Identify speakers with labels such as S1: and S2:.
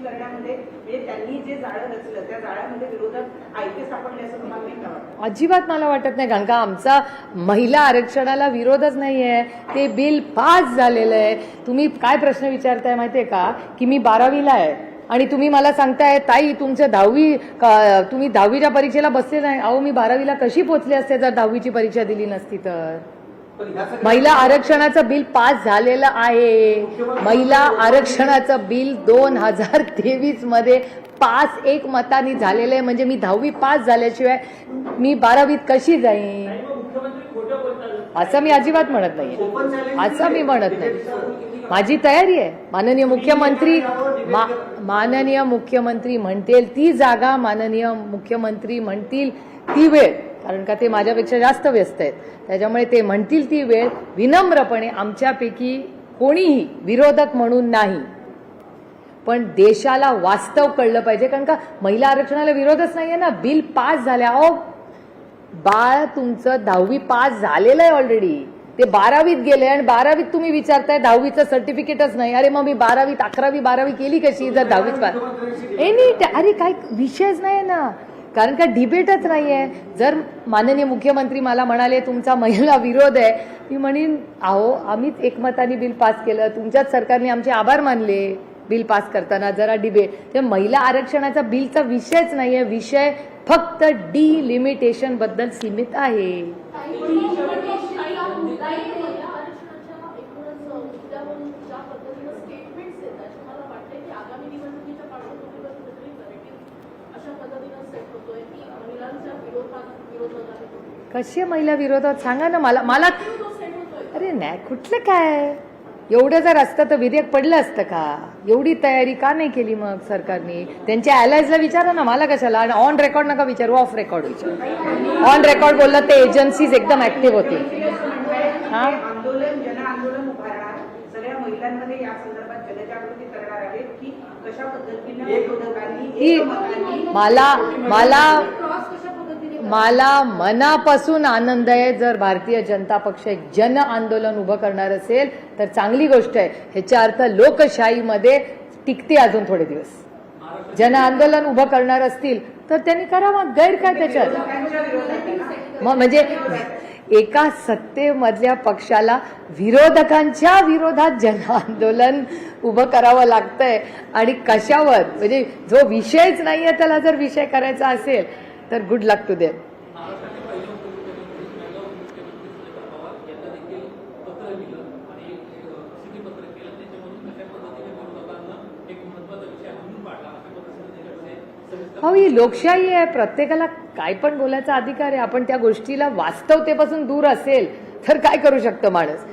S1: करण्यामध्ये म्हणजे त्यांनी जे जाळं रचलं त्या जाळ्यामध्ये विरोधक आयते सापडले असं तुम्हाला नाही का वाटतं?
S2: अजिबात मला वाटत नाही, कारण का आमचा महिला आरक्षणाला विरोधच नाहीये. ते बिल पास झालेलं आहे. तुम्ही काय प्रश्न विचारताय माहितीये का, की मी 12वीला आहे आणि तुम्ही मला सांगताय ताई तुमचं 10वी तुम्ही 10वीच्या परीक्षेला बसले नाही. अहो मी 12वीला कशी पोचले असते जर 10वीची परीक्षा दिली नसती तर. महिला आरक्षणाचं बिल पास झालेलं आहे. महिला आरक्षणाचं बिल 2023 मध्ये पास एक मतांनी झालेलं आहे. म्हणजे मी 10वी पास झाल्याशिवाय मी 12वीत कशी जाईन असं मी अजिबात म्हणत नाहीये. असं मी म्हणत नाही. माझी तयारी आहे. माननीय मुख्यमंत्री म्हणतील ती जागा, माननीय मुख्यमंत्री म्हणतील ती वेळ, कारण का ते माझ्यापेक्षा जास्त व्यस्त आहेत. त्याच्यामुळे ते म्हणतील ती वेळ विनम्रपणे, आमच्यापैकी कोणीही विरोधक म्हणून नाही, पण देशाला वास्तव कळलं पाहिजे. कारण का महिला आरक्षणाला विरोधच नाहीये ना. बिल पास झाले. अहो बाळ तुमचं 10वी पास झालेलं आहे ऑलरेडी. ते 12वीत गेले आणि 12वीत तुम्ही विचारताय 10वीचं सर्टिफिकेटच नाही. अरे मग मी 12वीत 11वी 12वी केली कशी जर 10वीत पास. अरे काय विषयच नाही ना, कारण का डिबेटच नाहीये. जर माननीय मुख्यमंत्री मला म्हणाले तुमचा महिला विरोध आहे, मी म्हणेन अहो आम्हीच एकमताने बिल पास केलं, तुमच्याच सरकारने आमचे आभार मानले बिल पास करताना. जरा डिबेट. ते महिला आरक्षणाचा बिलचा विषयच नाहीये. विषय फक्त डिलिमिटेशन बद्दल सीमित आहे. कशी महिला विरोधात सांगा ना मला. अरे नाही कुठलं काय, एवढं जर असतं तर विधेयक पडलं असतं का? एवढी तयारी का नाही केली मग सरकारने? त्यांच्या अलायन्सला विचारा ना, मला कशाला. आणि ऑन रेकॉर्ड नका विचारू, ऑफ रेकॉर्ड विचारू. ऑन रेकॉर्ड बोललं ते एजन्सीज एकदम ऍक्टिव्ह होते.
S1: आंदोलन जन आंदोलन उभारणार, सगळ्या महिलांमध्ये या संदर्भात जनजागृती करणार आहेत की कशा पद्धतीने
S2: मला मनापासून आनंद आहे जर भारतीय जनता पक्ष एक जन आंदोलन उभं करणार असेल तर चांगली गोष्ट आहे. ह्याचा अर्थ लोकशाहीमध्ये टिकते अजून थोडे दिवस. जन आंदोलन उभं करणार असतील तर त्यांनी करावं, गैर काय त्याच्यात. म्हणजे एका सत्तेमधल्या पक्षाला विरोधकांच्या विरोधात जन आंदोलन उभं करावं लागतंय आणि कशावर? म्हणजे जो विषयच नाहीये त्याला जर विषय करायचा असेल तर गुड लक टू देम. हो ही लोकशाही आहे. प्रत्येकाला काय पण बोलायचा अधिकार आहे. आपण त्या गोष्टीला वास्तवतेपासून दूर असेल तर काय करू शकतो माणूस.